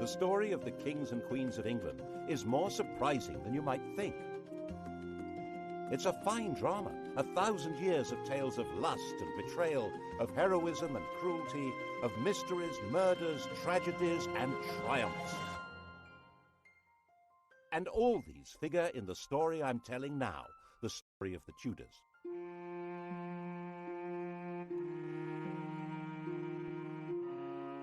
story of the kings and queens of England is more surprising than you might think. It's a fine drama, 1,000 years of tales of lust and betrayal, of heroism and cruelty, of mysteries, murders, tragedies, and triumphs. And all these figure in the story I'm telling now, the story of the Tudors.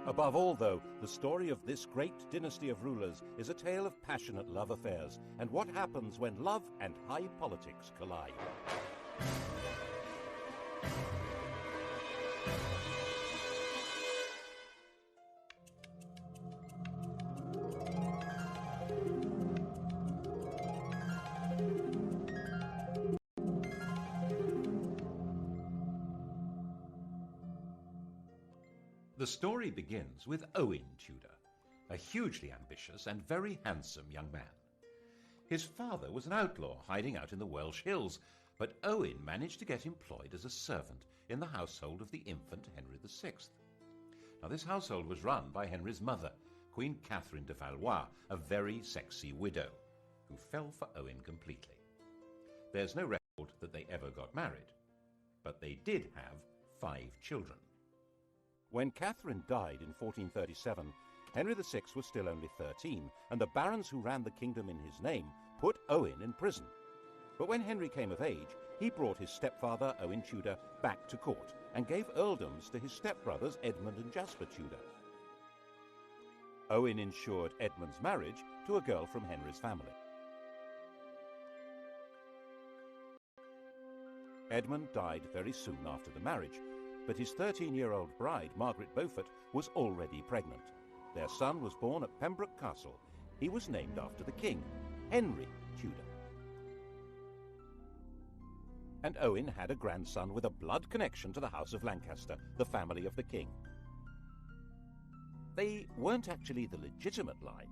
Above all, though, the story of this great dynasty of rulers is a tale of passionate love affairs and what happens when love and high politics collide. The story begins with Owen Tudor, a hugely ambitious and very handsome young man. His father was an outlaw hiding out in the Welsh hills, but Owen managed to get employed as a servant in the household of the infant Henry VI. Now, this household was run by Henry's mother, Queen Catherine de Valois, a very sexy widow, who fell for Owen completely. There's no record that they ever got married, but they did have 5 children. When Catherine died in 1437, Henry VI was still only 13, and the barons who ran the kingdom in his name put Owen in prison. But when Henry came of age, he brought his stepfather, Owen Tudor, back to court and gave earldoms to his stepbrothers Edmund and Jasper Tudor. Owen ensured Edmund's marriage to a girl from Henry's family. Edmund died very soon after the marriage, but his 13-year-old bride, Margaret Beaufort, was already pregnant. Their son was born at Pembroke Castle. He was named after the king, Henry Tudor. And Owen had a grandson with a blood connection to the House of Lancaster, the family of the king. They weren't actually the legitimate line.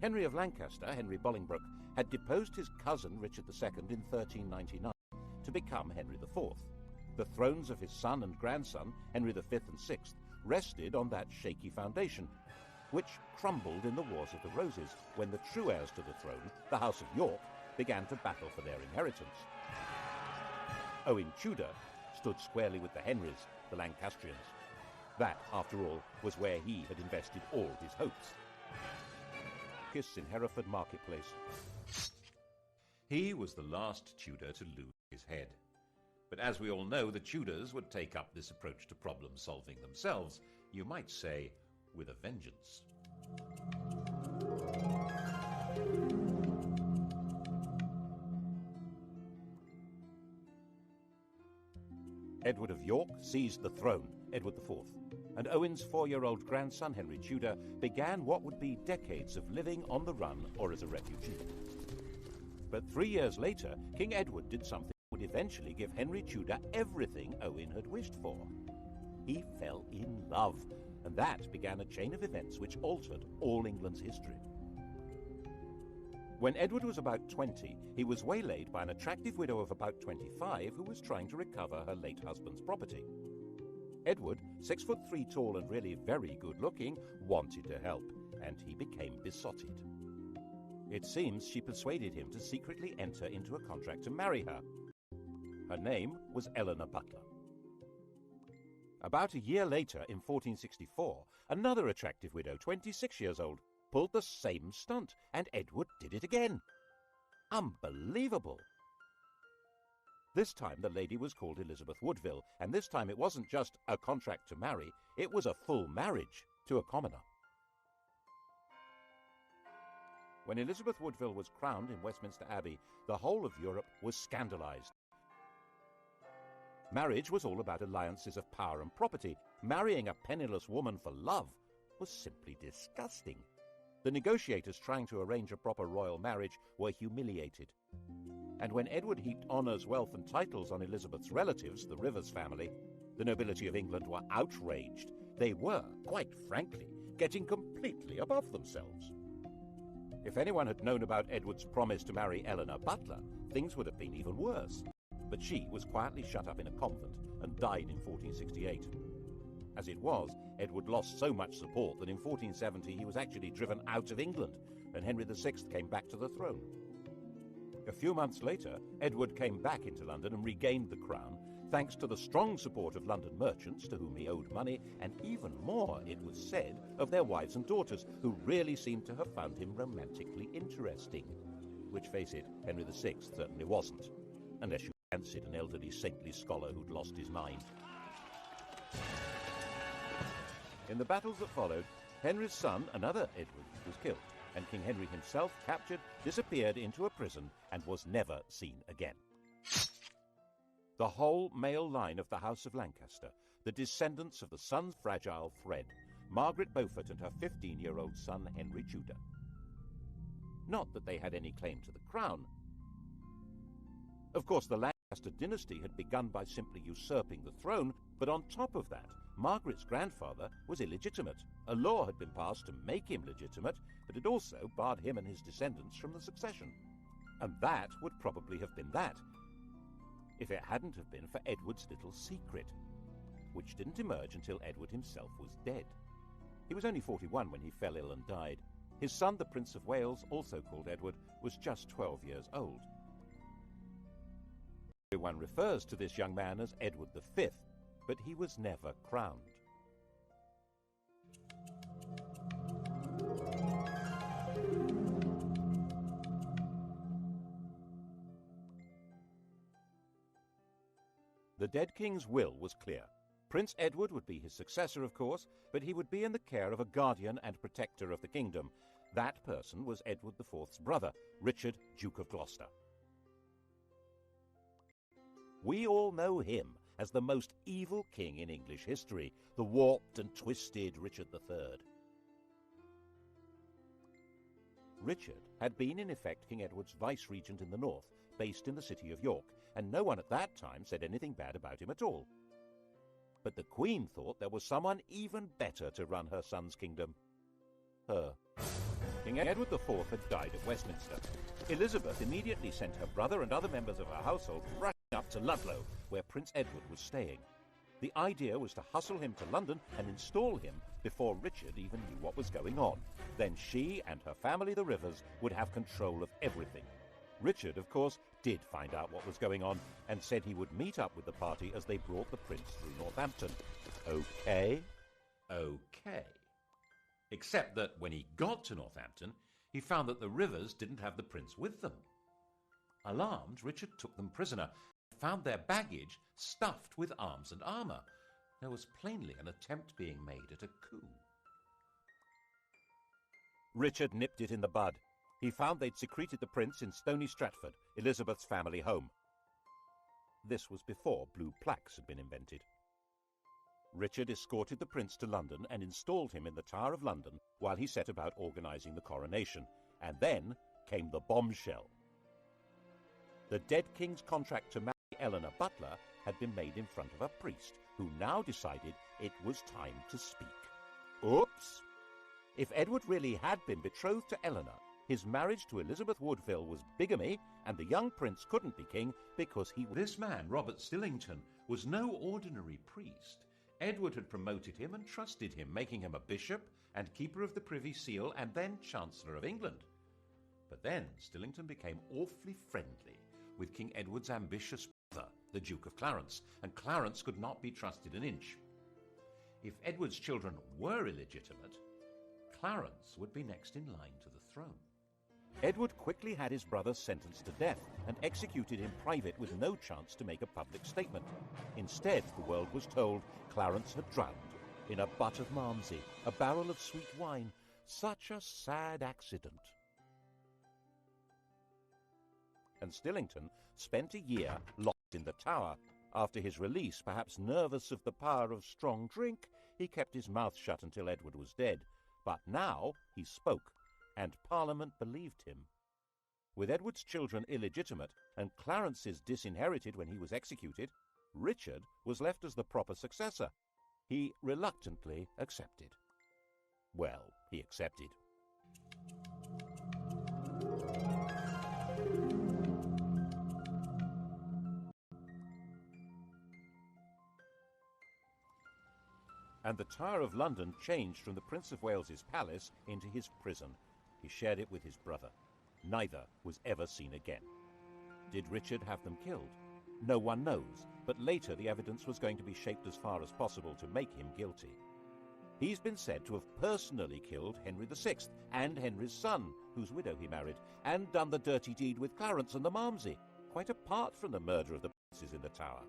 Henry of Lancaster, Henry Bolingbroke, had deposed his cousin Richard II in 1399 to become Henry IV. The thrones of his son and grandson, Henry V and VI, rested on that shaky foundation, which crumbled in the Wars of the Roses when the true heirs to the throne, the House of York, began to battle for their inheritance. Owen Tudor stood squarely with the Henrys, the Lancastrians. That, after all, was where he had invested all his hopes. Kiss in Hereford Marketplace. He was the last Tudor to lose his head. But as we all know, the Tudors would take up this approach to problem-solving themselves, you might say, with a vengeance. Edward of York seized the throne, Edward IV, and Owen's 4-year-old grandson, Henry Tudor, began what would be decades of living on the run or as a refugee. But 3 years later, King Edward did something would eventually give Henry Tudor everything Owen had wished for. He fell in love, and that began a chain of events which altered all England's history. When Edward was about 20, he was waylaid by an attractive widow of about 25 who was trying to recover her late husband's property. Edward, 6'3" tall and really very good-looking, wanted to help, and he became besotted. It seems she persuaded him to secretly enter into a contract to marry her. Her name was Eleanor Butler. About a year later, in 1464, another attractive widow, 26 years old, pulled the same stunt, and Edward did it again. Unbelievable! This time the lady was called Elizabeth Woodville, and this time it wasn't just a contract to marry, it was a full marriage to a commoner. When Elizabeth Woodville was crowned in Westminster Abbey, the whole of Europe was scandalized. Marriage was all about alliances of power and property. Marrying a penniless woman for love was simply disgusting. The negotiators trying to arrange a proper royal marriage were humiliated. And when Edward heaped honours, wealth and titles on Elizabeth's relatives, the Rivers family, the nobility of England were outraged. They were, quite frankly, getting completely above themselves. If anyone had known about Edward's promise to marry Eleanor Butler, things would have been even worse. But she was quietly shut up in a convent and died in 1468. As it was, Edward lost so much support that in 1470 he was actually driven out of England, and Henry VI came back to the throne. A few months later, Edward came back into London and regained the crown, thanks to the strong support of London merchants to whom he owed money, and even more, it was said, of their wives and daughters, who really seemed to have found him romantically interesting. Which, face it, Henry VI certainly wasn't, unless you fancied an elderly saintly scholar who'd lost his mind. In the battles that followed, Henry's son, another Edward, was killed, and King Henry himself, captured, disappeared into a prison and was never seen again. The whole male line of the House of Lancaster, the descendants of the sun's fragile thread, Margaret Beaufort and her 15-year-old son Henry Tudor. Not that they had any claim to the crown. Of course, the Lancaster dynasty had begun by simply usurping the throne, but on top of that, Margaret's grandfather was illegitimate. A law had been passed to make him legitimate, but it also barred him and his descendants from the succession. And that would probably have been that, if it hadn't have been for Edward's little secret, which didn't emerge until Edward himself was dead. He was only 41 when he fell ill and died. His son, the Prince of Wales, also called Edward, was just 12 years old. Everyone refers to this young man as Edward V, but he was never crowned. The dead king's will was clear. Prince Edward would be his successor, of course, but he would be in the care of a guardian and protector of the kingdom. That person was Edward IV's brother, Richard, Duke of Gloucester. We all know him as the most evil king in English history, the warped and twisted Richard III. Richard had been in effect King Edward's vice-regent in the north, based in the city of York, and no one at that time said anything bad about him at all. But the Queen thought there was someone even better to run her son's kingdom. Her. King Edward IV had died at Westminster. Elizabeth immediately sent her brother and other members of her household rushing up to Ludlow, where Prince Edward was staying. The idea was to hustle him to London and install him before Richard even knew what was going on. Then she and her family, the Rivers, would have control of everything. Richard, of course, did find out what was going on and said he would meet up with the party as they brought the prince through Northampton. Okay? Okay. Except that when he got to Northampton, he found that the Rivers didn't have the prince with them. Alarmed, Richard took them prisoner and found their baggage stuffed with arms and armour. There was plainly an attempt being made at a coup. Richard nipped it in the bud. He found they'd secreted the prince in Stony Stratford, Elizabeth's family home. This was before blue plaques had been invented. Richard escorted the prince to London and installed him in the Tower of London while he set about organising the coronation. And then came the bombshell. The dead king's contract to marry Eleanor Butler had been made in front of a priest, who now decided it was time to speak. Oops! If Edward really had been betrothed to Eleanor, his marriage to Elizabeth Woodville was bigamy, and the young prince couldn't be king because he... This man, Robert Stillington, was no ordinary priest. Edward had promoted him and trusted him, making him a bishop and keeper of the Privy Seal and then Chancellor of England. But then Stillington became awfully friendly with King Edward's ambitious brother, the Duke of Clarence, and Clarence could not be trusted an inch. If Edward's children were illegitimate, Clarence would be next in line to the throne. Edward quickly had his brother sentenced to death and executed in private with no chance to make a public statement. Instead, the world was told Clarence had drowned in a butt of Malmsey, a barrel of sweet wine. Such a sad accident. And Stillington spent a year locked in the Tower. After his release, perhaps nervous of the power of strong drink, he kept his mouth shut until Edward was dead. But now he spoke, and Parliament believed him. With Edward's children illegitimate and Clarence's disinherited when he was executed, Richard was left as the proper successor. He reluctantly accepted. Well, he accepted. And the Tower of London changed from the Prince of Wales's palace into his prison. He shared it with his brother. Neither was ever seen again. Did Richard have them killed? No one knows, but later the evidence was going to be shaped as far as possible to make him guilty. He's been said to have personally killed Henry VI and Henry's son, whose widow he married, and done the dirty deed with Clarence and the Malmsey, quite apart from the murder of the princes in the Tower.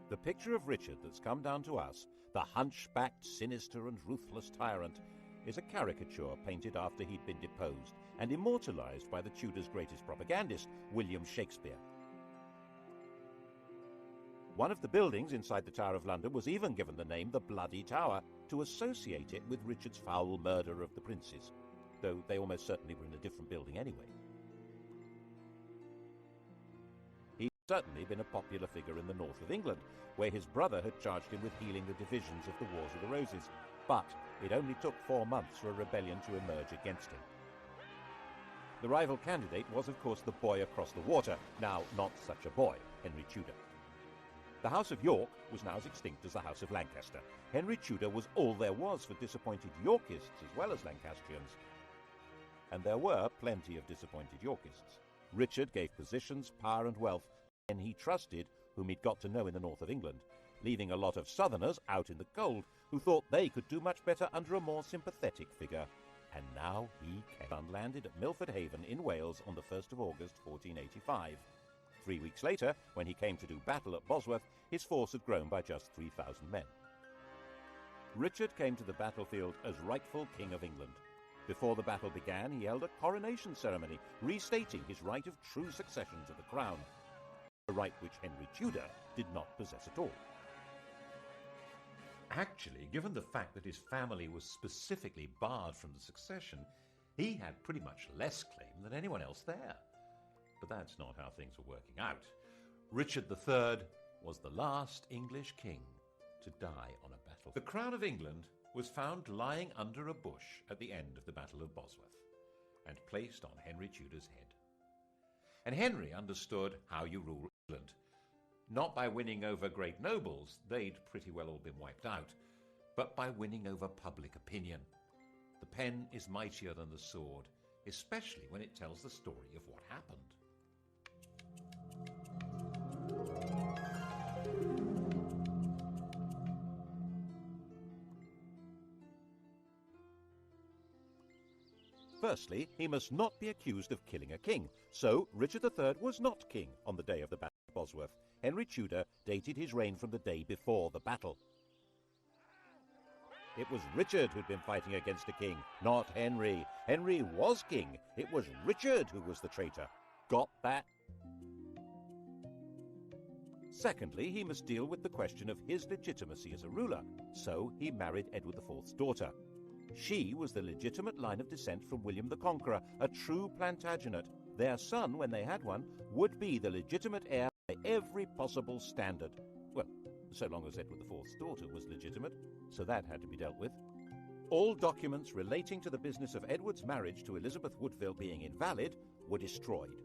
The picture of Richard that's come down to us, the hunchbacked, sinister and ruthless tyrant, is a caricature painted after he'd been deposed and immortalised by the Tudors' greatest propagandist, William Shakespeare. One of the buildings inside the Tower of London was even given the name the Bloody Tower to associate it with Richard's foul murder of the princes, though they almost certainly were in a different building anyway. He'd certainly been a popular figure in the north of England, where his brother had charged him with healing the divisions of the Wars of the Roses, but it only took 4 months for a rebellion to emerge against him. The rival candidate was, of course, the boy across the water, now not such a boy, Henry Tudor. The House of York was now as extinct as the House of Lancaster. Henry Tudor was all there was for disappointed Yorkists as well as Lancastrians. And there were plenty of disappointed Yorkists. Richard gave positions, power and wealth to men he trusted, whom he'd got to know in the north of England, leaving a lot of southerners out in the cold who thought they could do much better under a more sympathetic figure. And now he came and landed at Milford Haven in Wales on the 1st of August 1485. 3 weeks later, when he came to do battle at Bosworth, his force had grown by just 3,000 men. Richard came to the battlefield as rightful King of England. Before the battle began, he held a coronation ceremony, restating his right of true succession to the crown, a right which Henry Tudor did not possess at all. Actually, given the fact that his family was specifically barred from the succession, he had pretty much less claim than anyone else there. But that's not how things were working out. Richard III was the last English king to die on a battle. The crown of England was found lying under a bush at the end of the Battle of Bosworth and placed on Henry Tudor's head. And Henry understood how you rule England. Not by winning over great nobles, they'd pretty well all been wiped out, but by winning over public opinion. The pen is mightier than the sword, especially when it tells the story of what happened. Firstly, he must not be accused of killing a king, so Richard III was not king on the day of the Battle of Bosworth. Henry Tudor dated his reign from the day before the battle. It was Richard who'd been fighting against a king, not Henry. Henry was king. It was Richard who was the traitor. Got that? Secondly, he must deal with the question of his legitimacy as a ruler, so he married Edward IV's daughter. She was the legitimate line of descent from William the Conqueror, a true Plantagenet. Their son, when they had one, would be the legitimate heir by every possible standard. Well, so long as Edward IV's daughter was legitimate, so that had to be dealt with. All documents relating to the business of Edward's marriage to Elizabeth Woodville being invalid were destroyed.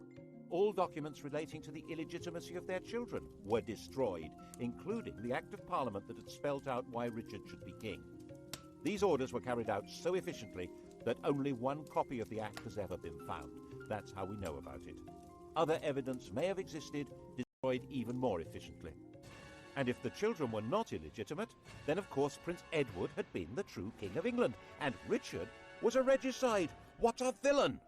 All documents relating to the illegitimacy of their children were destroyed, including the Act of Parliament that had spelt out why Richard should be king. These orders were carried out so efficiently that only one copy of the Act has ever been found. That's how we know about it. Other evidence may have existed, destroyed even more efficiently. And if the children were not illegitimate, then of course Prince Edward had been the true King of England, and Richard was a regicide. What a villain!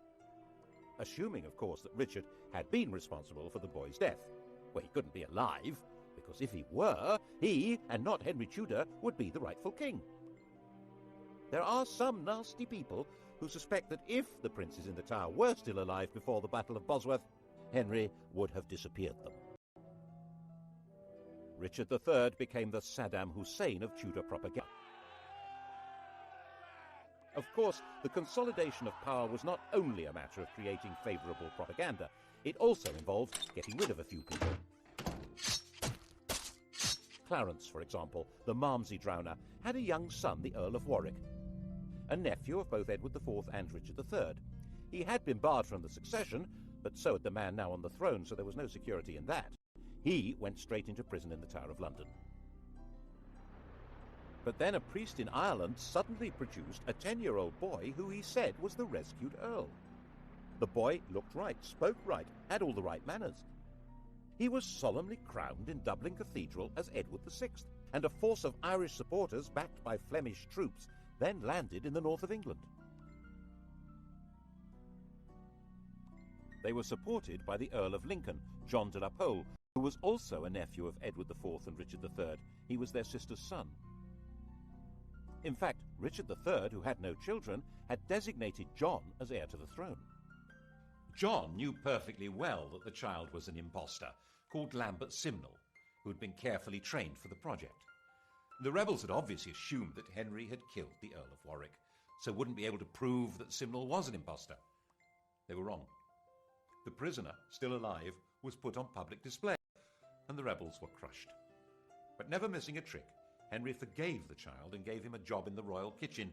Assuming, of course, that Richard had been responsible for the boy's death. Well, he couldn't be alive, because if he were, he, and not Henry Tudor, would be the rightful king. There are some nasty people who suspect that if the princes in the Tower were still alive before the Battle of Bosworth, Henry would have disappeared them. Richard III became the Saddam Hussein of Tudor propaganda. Of course, the consolidation of power was not only a matter of creating favourable propaganda, it also involved getting rid of a few people. Clarence, for example, the Malmsey drowner, had a young son, the Earl of Warwick, a nephew of both Edward IV and Richard III. He had been barred from the succession, but so had the man now on the throne, so there was no security in that. He went straight into prison in the Tower of London. But then a priest in Ireland suddenly produced a 10-year-old boy who he said was the rescued Earl. The boy looked right, spoke right, had all the right manners. He was solemnly crowned in Dublin Cathedral as Edward VI, and a force of Irish supporters backed by Flemish troops then landed in the north of England. They were supported by the Earl of Lincoln, John de la Pole, who was also a nephew of Edward IV and Richard III. He was their sister's son. In fact, Richard III, who had no children, had designated John as heir to the throne. John knew perfectly well that the child was an impostor called Lambert Simnel, who had been carefully trained for the project. The rebels had obviously assumed that Henry had killed the Earl of Warwick, so wouldn't be able to prove that Simnel was an impostor. They were wrong. The prisoner, still alive, was put on public display, and the rebels were crushed. But never missing a trick, Henry forgave the child and gave him a job in the royal kitchen.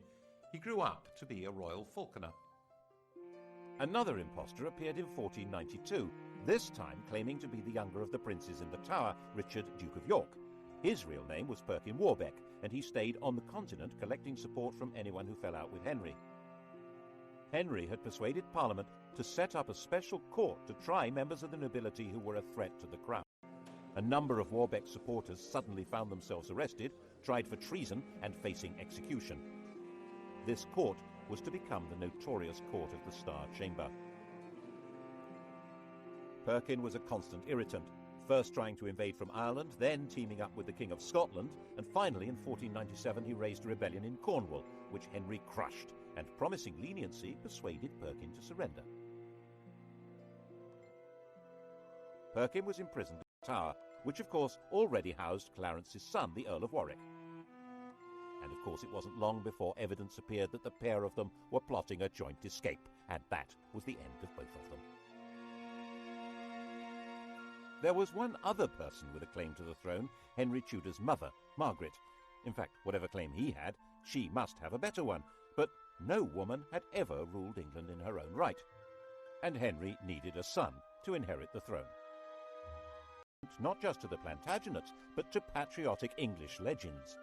He grew up to be a royal falconer. Another impostor appeared in 1492, this time claiming to be the younger of the princes in the Tower, Richard, Duke of York. His real name was Perkin Warbeck, and he stayed on the continent collecting support from anyone who fell out with Henry. Henry had persuaded Parliament to set up a special court to try members of the nobility who were a threat to the crown. A number of Warbeck's supporters suddenly found themselves arrested, tried for treason, and facing execution. This court was to become the notorious Court of the Star Chamber. Perkin was a constant irritant, first trying to invade from Ireland, then teaming up with the King of Scotland, and finally in 1497 he raised a rebellion in Cornwall, which Henry crushed, and promising leniency persuaded Perkin to surrender. Perkin was imprisoned in the Tower, which of course already housed Clarence's son, the Earl of Warwick. And of course it wasn't long before evidence appeared that the pair of them were plotting a joint escape, and that was the end of both of them. There was one other person with a claim to the throne, Henry Tudor's mother, Margaret. In fact, whatever claim he had, she must have a better one, but no woman had ever ruled England in her own right. And Henry needed a son to inherit the throne. Not just to the Plantagenets, but to patriotic English legends.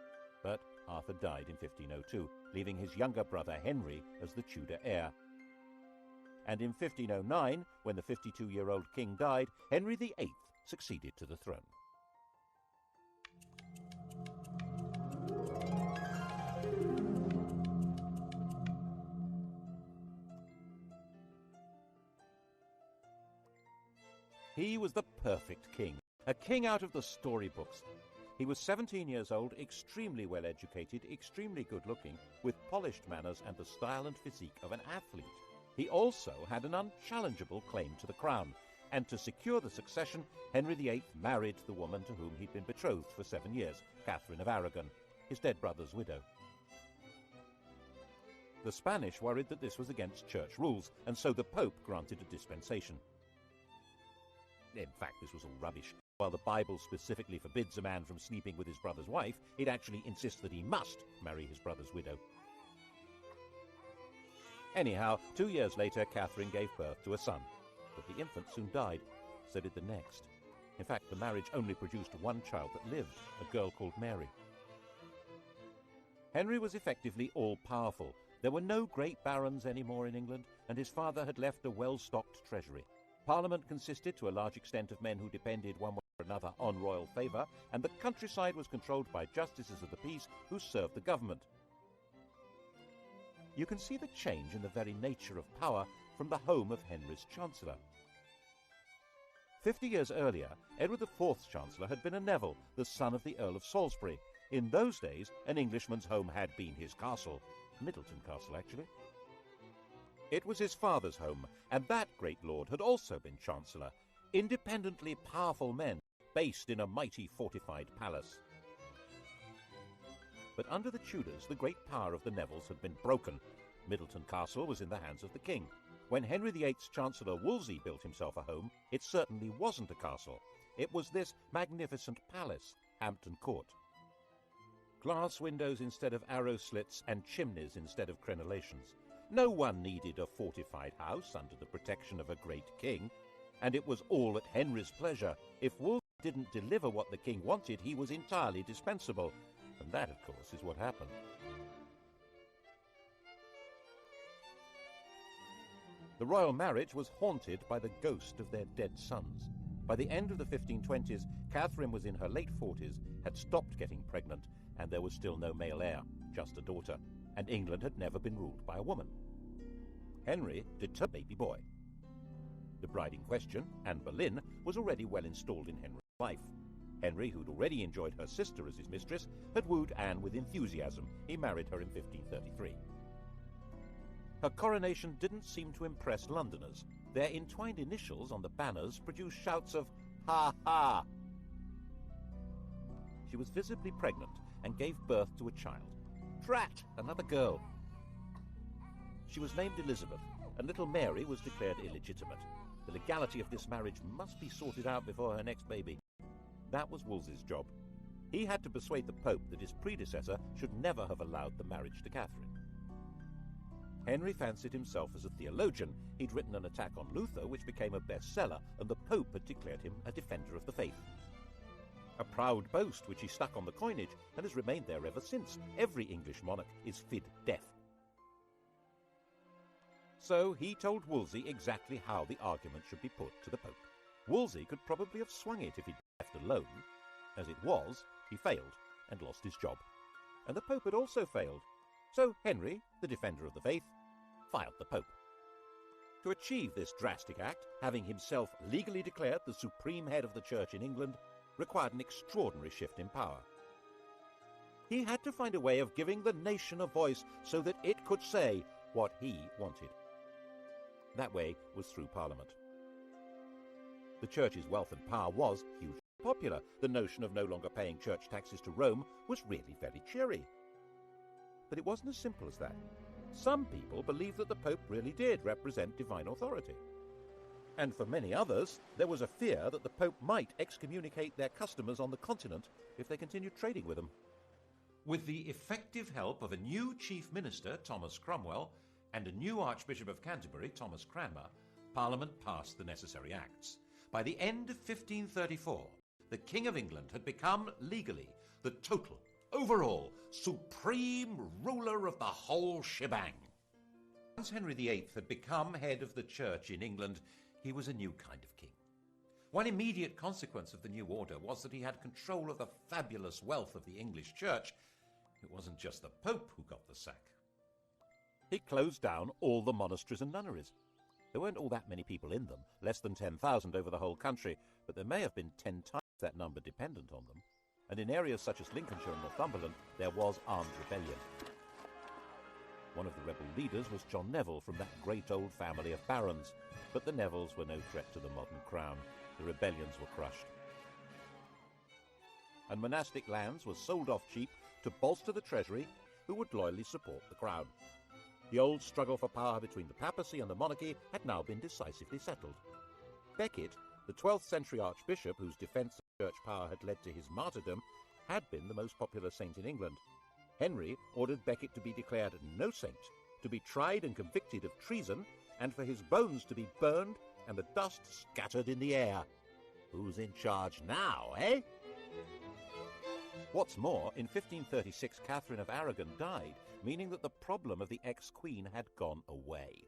But Arthur died in 1502, leaving his younger brother Henry as the Tudor heir. And in 1509, when the 52-year-old king died, Henry VIII succeeded to the throne. He was the perfect king, a king out of the storybooks. He was 17 years old, extremely well educated, extremely good-looking, with polished manners and the style and physique of an athlete. He also had an unchallengeable claim to the crown, and to secure the succession, Henry VIII married the woman to whom he'd been betrothed for 7 years, Catherine of Aragon, his dead brother's widow. The Spanish worried that this was against church rules, and so the Pope granted a dispensation. In fact, this was all rubbish. While the Bible specifically forbids a man from sleeping with his brother's wife, it actually insists that he must marry his brother's widow. Anyhow, 2 years later, Catherine gave birth to a son, but the infant soon died. So did the next. In fact, the marriage only produced one child that lived, a girl called Mary. Henry was effectively all-powerful. There were no great barons anymore in England, and his father had left a well-stocked treasury. Parliament consisted to a large extent of men who depended one way or another on royal favour, and the countryside was controlled by justices of the peace who served the government. You can see the change in the very nature of power from the home of Henry's Chancellor. 50 years earlier, Edward IV's Chancellor had been a Neville, the son of the Earl of Salisbury. In those days, an Englishman's home had been his castle. Middleton Castle, actually. It was his father's home, and that great lord had also been Chancellor. Independently powerful men, based in a mighty fortified palace. But under the Tudors, the great power of the Nevilles had been broken. Middleton Castle was in the hands of the king. When Henry VIII's Chancellor Wolsey built himself a home, it certainly wasn't a castle. It was this magnificent palace, Hampton Court. Glass windows instead of arrow slits and chimneys instead of crenellations. No one needed a fortified house under the protection of a great king, and it was all at Henry's pleasure. If Wolsey didn't deliver what the king wanted, he was entirely dispensable, and And that, of course, is what happened. The royal marriage was haunted by the ghost of their dead sons. By the end of the 1520s, Catherine was in her late 40s, had stopped getting pregnant, and there was still no male heir, just a daughter, and England had never been ruled by a woman. Henry did a baby boy. The bride in question, Anne Boleyn, was already well installed in Henry's life. Henry, who'd already enjoyed her sister as his mistress, had wooed Anne with enthusiasm. He married her in 1533. Her coronation didn't seem to impress Londoners. Their entwined initials on the banners produced shouts of "Ha ha!" She was visibly pregnant and gave birth to a child. Drat! Another girl. She was named Elizabeth, and little Mary was declared illegitimate. The legality of this marriage must be sorted out before her next baby. That was Wolsey's job. He had to persuade the Pope that his predecessor should never have allowed the marriage to Catherine. Henry fancied himself as a theologian. He'd written an attack on Luther, which became a bestseller, and the Pope had declared him a defender of the faith. A proud boast which he stuck on the coinage and has remained there ever since. Every English monarch is fid deaf. So he told Wolsey exactly how the argument should be put to the Pope. Wolsey could probably have swung it if he'd been left alone. As it was, he failed and lost his job. And the Pope had also failed. So Henry, the defender of the faith, filed the Pope. To achieve this drastic act, having himself legally declared the supreme head of the Church in England, required an extraordinary shift in power. He had to find a way of giving the nation a voice so that it could say what he wanted. That way was through Parliament. The Church's wealth and power was hugely popular. The notion of no longer paying church taxes to Rome was really very cheery. But it wasn't as simple as that. Some people believed that the Pope really did represent divine authority. And for many others, there was a fear that the Pope might excommunicate their customers on the continent if they continued trading with them. With the effective help of a new chief minister, Thomas Cromwell, and a new Archbishop of Canterbury, Thomas Cranmer, Parliament passed the necessary acts. By the end of 1534, the King of England had become, legally, the total, overall, supreme ruler of the whole shebang. Once Henry VIII had become head of the Church in England, he was a new kind of king. One immediate consequence of the new order was that he had control of the fabulous wealth of the English Church. It wasn't just the Pope who got the sack. He closed down all the monasteries and nunneries. There weren't all that many people in them, less than 10,000 over the whole country, but there may have been 10 times that number dependent on them. And in areas such as Lincolnshire and Northumberland, there was armed rebellion. One of the rebel leaders was John Neville from that great old family of barons, but the Nevilles were no threat to the modern crown. The rebellions were crushed. And monastic lands were sold off cheap to bolster the treasury, who would loyally support the crown. The old struggle for power between the papacy and the monarchy had now been decisively settled. Becket, the 12th century archbishop whose defence of church power had led to his martyrdom, had been the most popular saint in England. Henry ordered Becket to be declared no saint, to be tried and convicted of treason, and for his bones to be burned and the dust scattered in the air. Who's in charge now, eh? What's more, in 1536 Catherine of Aragon died, meaning that the problem of the ex-queen had gone away.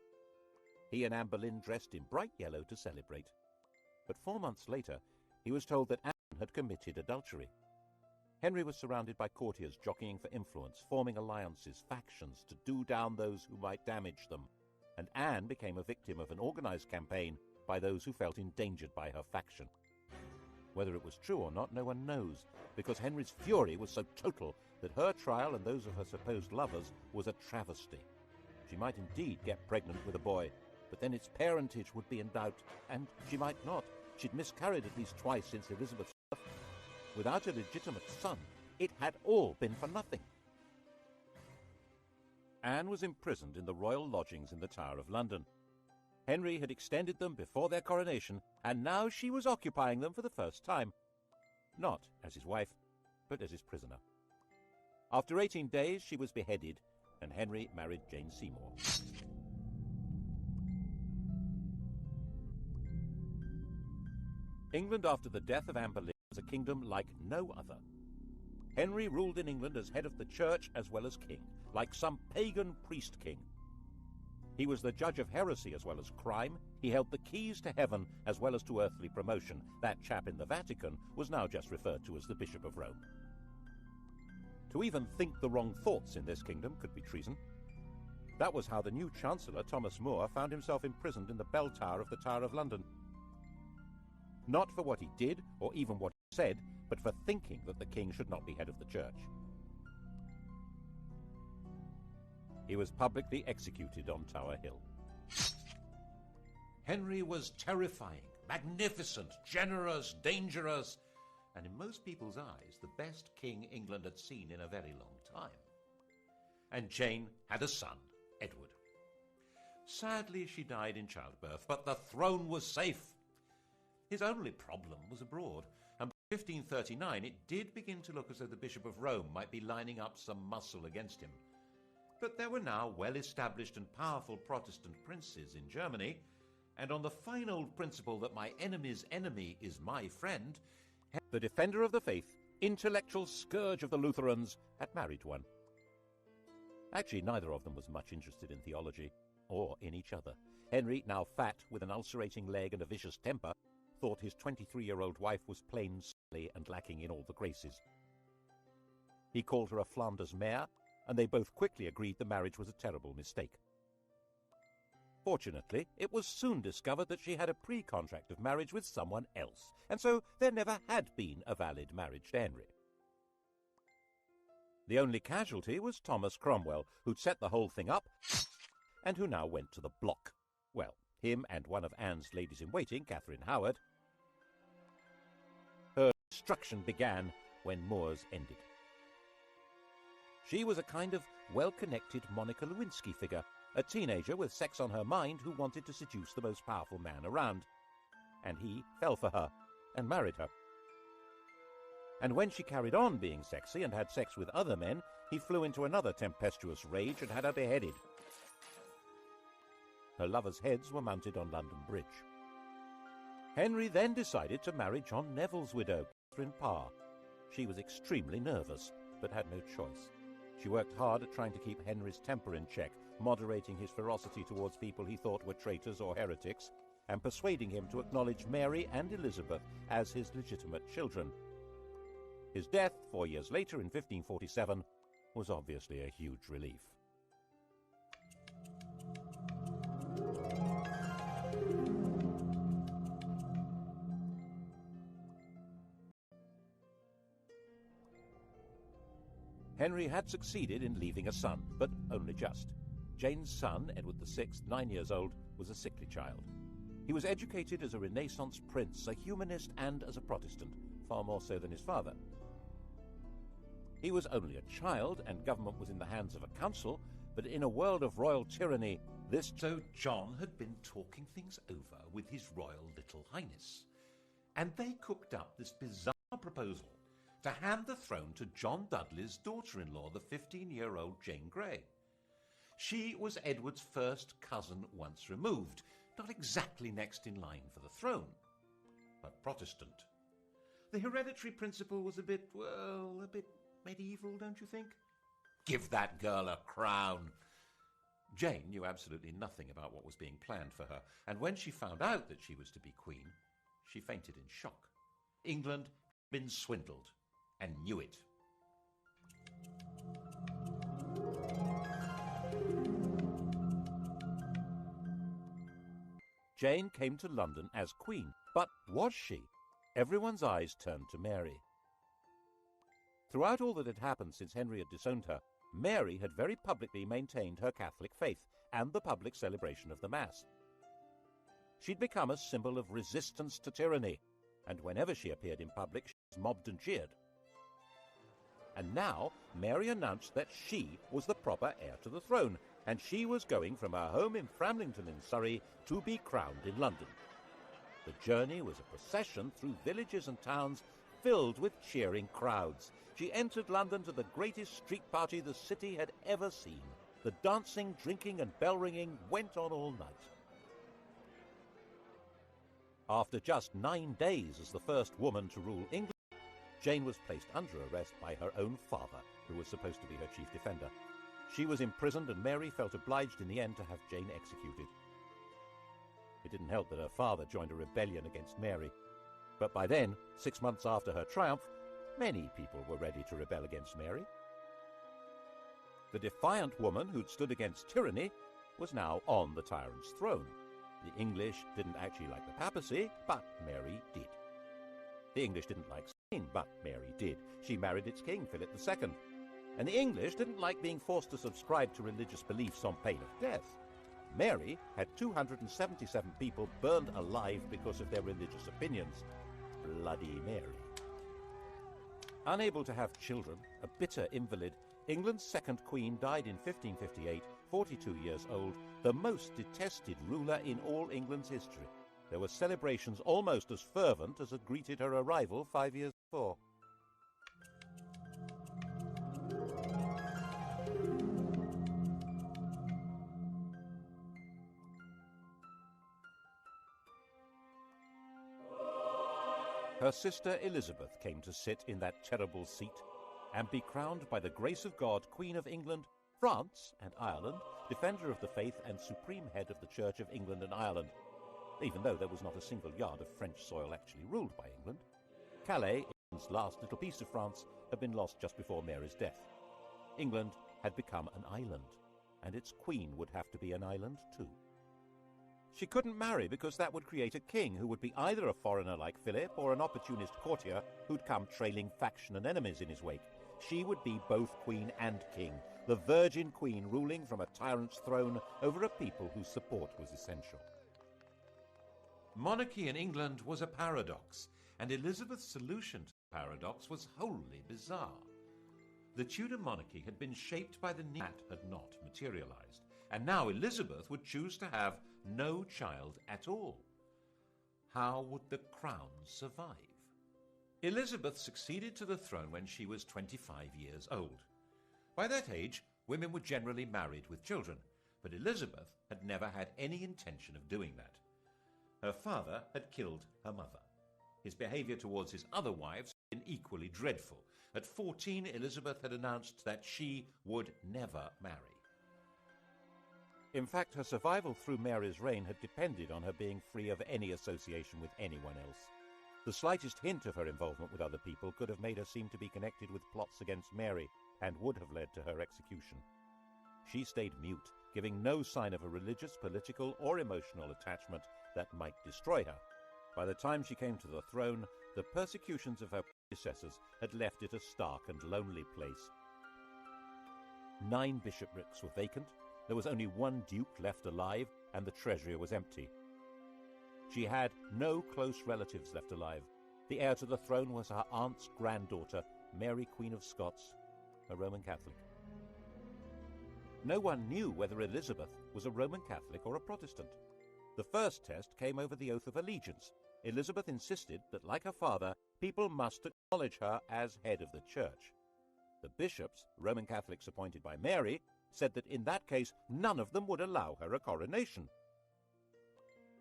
He and Anne Boleyn dressed in bright yellow to celebrate. But 4 months later, he was told that Anne had committed adultery. Henry was surrounded by courtiers jockeying for influence, forming alliances, factions, to do down those who might damage them. And Anne became a victim of an organised campaign by those who felt endangered by her faction. Whether it was true or not, no one knows, because Henry's fury was so total that her trial and those of her supposed lovers was a travesty. She might indeed get pregnant with a boy, but then its parentage would be in doubt, and she might not. She'd miscarried at least twice since Elizabeth's birth. Without a legitimate son, it had all been for nothing. Anne was imprisoned in the royal lodgings in the Tower of London. Henry had extended them before their coronation, and now she was occupying them for the first time. Not as his wife, but as his prisoner. After 18 days, she was beheaded, and Henry married Jane Seymour. England after the death of Anne Boleyn was a kingdom like no other. Henry ruled in England as head of the church as well as king, like some pagan priest-king. He was the judge of heresy as well as crime. He held the keys to heaven as well as to earthly promotion. That chap in the Vatican was now just referred to as the Bishop of Rome. To even think the wrong thoughts in this kingdom could be treason. That was how the new Chancellor, Thomas More, found himself imprisoned in the bell tower of the Tower of London. Not for what he did, or even what he said, but for thinking that the king should not be head of the church. He was publicly executed on Tower Hill. Henry was terrifying, magnificent, generous, dangerous, and in most people's eyes, the best king England had seen in a very long time. And Jane had a son, Edward. Sadly, she died in childbirth, but the throne was safe. His only problem was abroad, and by 1539 it did begin to look as though the Bishop of Rome might be lining up some muscle against him. But there were now well-established and powerful Protestant princes in Germany, and on the fine old principle that my enemy's enemy is my friend, the defender of the faith, intellectual scourge of the Lutherans, had married one. Actually, neither of them was much interested in theology, or in each other. Henry, now fat, with an ulcerating leg and a vicious temper, thought his 23-year-old wife was plain silly and lacking in all the graces. He called her a Flanders mare, and they both quickly agreed the marriage was a terrible mistake. Fortunately, it was soon discovered that she had a pre-contract of marriage with someone else, and so there never had been a valid marriage to Henry. The only casualty was Thomas Cromwell, who'd set the whole thing up, and who now went to the block. Well, him and one of Anne's ladies-in-waiting, Catherine Howard. Her destruction began when More's ended. She was a kind of well-connected Monica Lewinsky figure, a teenager with sex on her mind who wanted to seduce the most powerful man around. And he fell for her and married her. And when she carried on being sexy and had sex with other men, he flew into another tempestuous rage and had her beheaded. Her lovers' heads were mounted on London Bridge. Henry then decided to marry John Neville's widow, Catherine Parr. She was extremely nervous, but had no choice. She worked hard at trying to keep Henry's temper in check, moderating his ferocity towards people he thought were traitors or heretics, and persuading him to acknowledge Mary and Elizabeth as his legitimate children. His death, 4 years later in 1547, was obviously a huge relief. Henry had succeeded in leaving a son, but only just. Jane's son, Edward VI, 9 years old, was a sickly child. He was educated as a Renaissance prince, a humanist, and as a Protestant, far more so than his father. He was only a child, and government was in the hands of a council, but in a world of royal tyranny, this... So John had been talking things over with His Royal Little Highness, and they cooked up this bizarre proposal to hand the throne to John Dudley's daughter-in-law, the 15-year-old Jane Grey. She was Edward's first cousin once removed, not exactly next in line for the throne, but Protestant. The hereditary principle was a bit medieval, don't you think? Give that girl a crown. Jane knew absolutely nothing about what was being planned for her, and when she found out that she was to be queen, she fainted in shock. England had been swindled, and knew it. Jane came to London as queen, but was she? Everyone's eyes turned to Mary. Throughout all that had happened since Henry had disowned her, Mary had very publicly maintained her Catholic faith and the public celebration of the Mass. She'd become a symbol of resistance to tyranny, and whenever she appeared in public, she was mobbed and cheered. And now Mary announced that she was the proper heir to the throne, and she was going from her home in Framlington in Surrey to be crowned in London. The journey was a procession through villages and towns filled with cheering crowds. She entered London to the greatest street party the city had ever seen. The dancing, drinking and bell-ringing went on all night. After just 9 days as the first woman to rule England, Jane was placed under arrest by her own father, who was supposed to be her chief defender. She was imprisoned, and Mary felt obliged in the end to have Jane executed. It didn't help that her father joined a rebellion against Mary. But by then, 6 months after her triumph, many people were ready to rebel against Mary. The defiant woman who'd stood against tyranny was now on the tyrant's throne. The English didn't actually like the papacy, but Mary did. The English didn't like Spain, but Mary did. She married its king, Philip II. And the English didn't like being forced to subscribe to religious beliefs on pain of death. Mary had 277 people burned alive because of their religious opinions. Bloody Mary. Unable to have children, a bitter invalid, England's second queen died in 1558, 42 years old, the most detested ruler in all England's history. There were celebrations almost as fervent as had greeted her arrival 5 years before. Her sister Elizabeth came to sit in that terrible seat and be crowned by the grace of God Queen of England, France and Ireland, defender of the faith and supreme head of the Church of England and Ireland, even though there was not a single yard of French soil actually ruled by England. Calais, England's last little piece of France, had been lost just before Mary's death. England had become an island, and its queen would have to be an island too. She couldn't marry because that would create a king who would be either a foreigner like Philip or an opportunist courtier who'd come trailing faction and enemies in his wake. She would be both queen and king, the virgin queen ruling from a tyrant's throne over a people whose support was essential. Monarchy in England was a paradox, and Elizabeth's solution to the paradox was wholly bizarre. The Tudor monarchy had been shaped by the need that had not materialized, and now Elizabeth would choose to have no child at all. How would the crown survive? Elizabeth succeeded to the throne when she was 25 years old. By that age, women were generally married with children, but Elizabeth had never had any intention of doing that. Her father had killed her mother. His behavior towards his other wives had been equally dreadful. At 14, Elizabeth had announced that she would never marry. In fact, her survival through Mary's reign had depended on her being free of any association with anyone else. The slightest hint of her involvement with other people could have made her seem to be connected with plots against Mary and would have led to her execution. She stayed mute, giving no sign of a religious, political, or emotional attachment that might destroy her. By the time she came to the throne, the persecutions of her predecessors had left it a stark and lonely place. 9 bishoprics were vacant. There was only 1 duke left alive, and the treasury was empty. She had no close relatives left alive. The heir to the throne was her aunt's granddaughter, Mary, Queen of Scots, a Roman Catholic. No one knew whether Elizabeth was a Roman Catholic or a Protestant. The first test came over the oath of allegiance. Elizabeth insisted that, like her father, people must acknowledge her as head of the church. The bishops, Roman Catholics appointed by Mary, said that in that case none of them would allow her a coronation.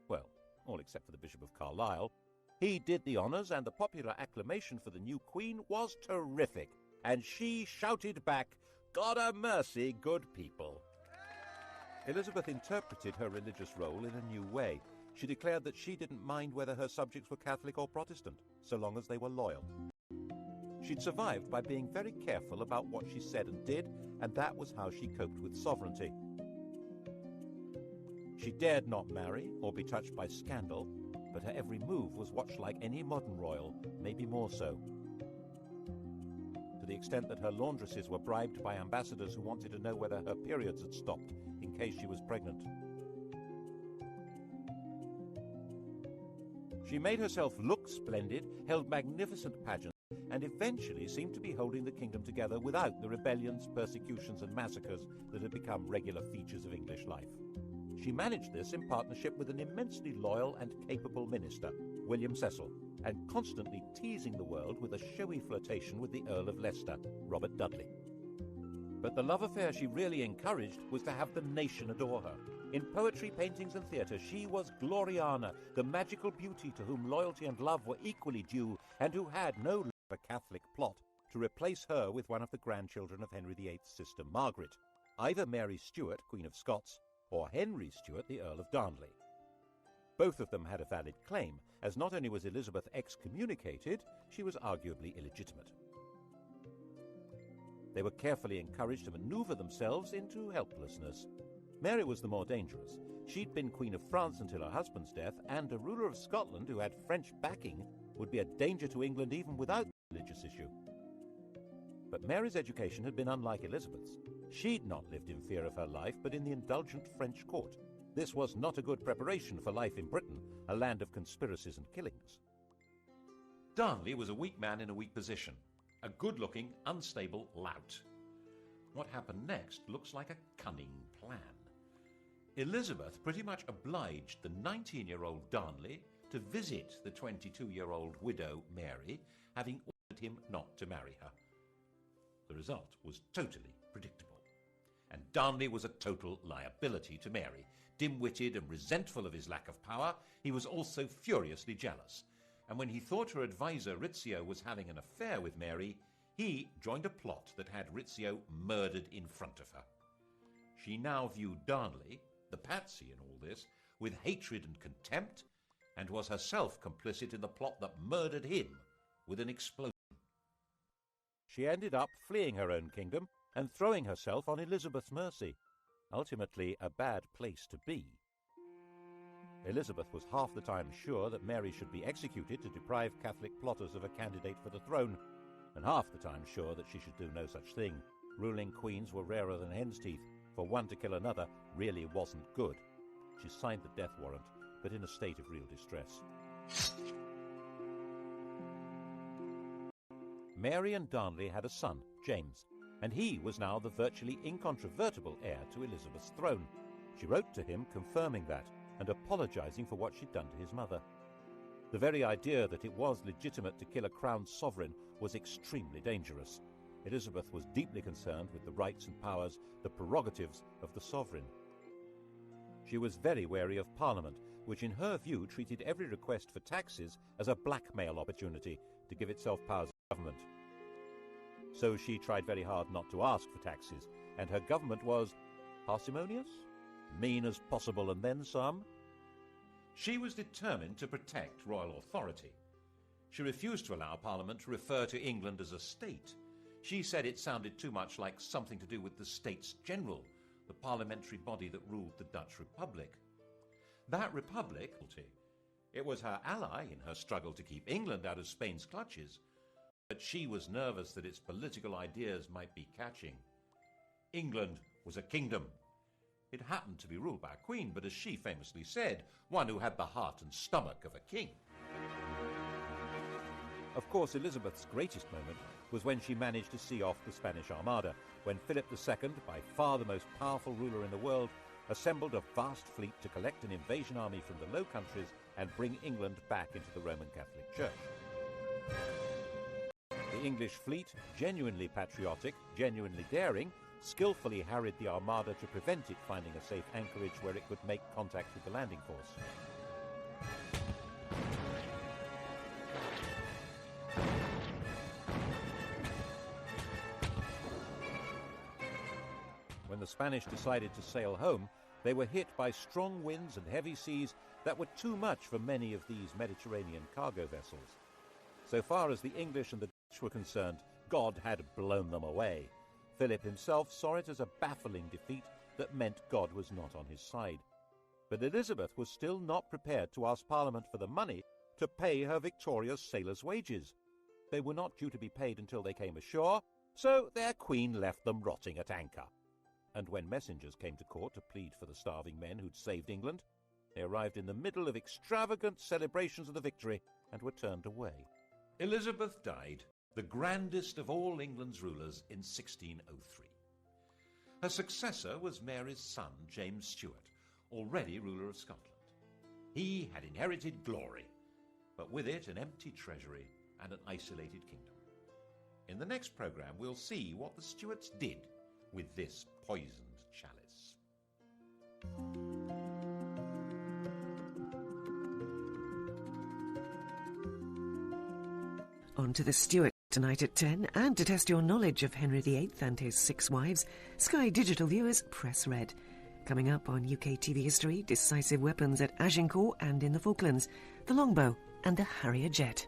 Well, all except for the Bishop of Carlisle. He did the honours, and the popular acclamation for the new queen was terrific, and she shouted back, "God a mercy, good people." Elizabeth interpreted her religious role in a new way. She declared that she didn't mind whether her subjects were Catholic or Protestant, so long as they were loyal. She'd survived by being very careful about what she said and did, and that was how she coped with sovereignty. She dared not marry or be touched by scandal, but her every move was watched like any modern royal, maybe more so. To the extent that her laundresses were bribed by ambassadors who wanted to know whether her periods had stopped in case she was pregnant. She made herself look splendid, held magnificent pageants, and eventually seemed to be holding the kingdom together without the rebellions, persecutions, and massacres that had become regular features of English life. She managed this in partnership with an immensely loyal and capable minister, William Cecil, and constantly teasing the world with a showy flirtation with the Earl of Leicester, Robert Dudley. But the love affair she really encouraged was to have the nation adore her. In poetry, paintings, and theatre, she was Gloriana, the magical beauty to whom loyalty and love were equally due, and who had no a Catholic plot to replace her with one of the grandchildren of Henry VIII's sister Margaret, either Mary Stuart, Queen of Scots, or Henry Stuart, the Earl of Darnley. Both of them had a valid claim, as not only was Elizabeth excommunicated, she was arguably illegitimate. They were carefully encouraged to maneuver themselves into helplessness. Mary was the more dangerous. She'd been Queen of France until her husband's death, and a ruler of Scotland who had French backing would be a danger to England even without the religious issue. But Mary's education had been unlike Elizabeth's. She'd not lived in fear of her life, but in the indulgent French court. This was not a good preparation for life in Britain, a land of conspiracies and killings. Darnley was a weak man in a weak position, a good-looking, unstable lout. What happened next looks like a cunning plan. Elizabeth pretty much obliged the 19-year-old Darnley to visit the 22-year-old widow Mary, having ordered him not to marry her. The result was totally predictable. And Darnley was a total liability to Mary. Dim-witted and resentful of his lack of power, he was also furiously jealous. And when he thought her advisor Rizzio was having an affair with Mary, he joined a plot that had Rizzio murdered in front of her. She now viewed Darnley, the patsy in all this, with hatred and contempt, and was herself complicit in the plot that murdered him with an explosion. She ended up fleeing her own kingdom and throwing herself on Elizabeth's mercy. Ultimately, a bad place to be. Elizabeth was half the time sure that Mary should be executed to deprive Catholic plotters of a candidate for the throne, and half the time sure that she should do no such thing. Ruling queens were rarer than hen's teeth. For one to kill another really wasn't good. She signed the death warrant, but in a state of real distress. Mary and Darnley had a son, James, and he was now the virtually incontrovertible heir to Elizabeth's throne. She wrote to him confirming that and apologizing for what she'd done to his mother. The very idea that it was legitimate to kill a crowned sovereign was extremely dangerous. Elizabeth was deeply concerned with the rights and powers, the prerogatives of the sovereign. She was very wary of Parliament, which in her view treated every request for taxes as a blackmail opportunity to give itself powers of government. So she tried very hard not to ask for taxes, and her government was parsimonious, mean as possible, and then some. She was determined to protect royal authority. She refused to allow Parliament to refer to England as a state. She said it sounded too much like something to do with the States General, the parliamentary body that ruled the Dutch Republic. That republic, it was her ally in her struggle to keep England out of Spain's clutches, but she was nervous that its political ideas might be catching. England was a kingdom. It happened to be ruled by a queen, but as she famously said, one who had the heart and stomach of a king. Of course, Elizabeth's greatest moment was when she managed to see off the Spanish Armada, when Philip II, by far the most powerful ruler in the world, assembled a vast fleet to collect an invasion army from the Low Countries and bring England back into the Roman Catholic Church. The English fleet, genuinely patriotic, genuinely daring, skillfully harried the Armada to prevent it finding a safe anchorage where it could make contact with the landing force. When the Spanish decided to sail home, they were hit by strong winds and heavy seas that were too much for many of these Mediterranean cargo vessels. So far as the English and the Dutch were concerned, God had blown them away. Philip himself saw it as a baffling defeat that meant God was not on his side. But Elizabeth was still not prepared to ask Parliament for the money to pay her victorious sailors' wages. They were not due to be paid until they came ashore, so their queen left them rotting at anchor. And when messengers came to court to plead for the starving men who'd saved England, they arrived in the middle of extravagant celebrations of the victory and were turned away. Elizabeth died, the grandest of all England's rulers, in 1603. Her successor was Mary's son, James Stuart, already ruler of Scotland. He had inherited glory, but with it an empty treasury and an isolated kingdom. In the next programme, we'll see what the Stuarts did with this poisoned chalice. On to the Stuart Tonight at 10, and to test your knowledge of Henry VIII and his 6 wives, Sky Digital viewers press red. Coming up on UK TV history, decisive weapons at Agincourt and in the Falklands, the longbow and the Harrier jet.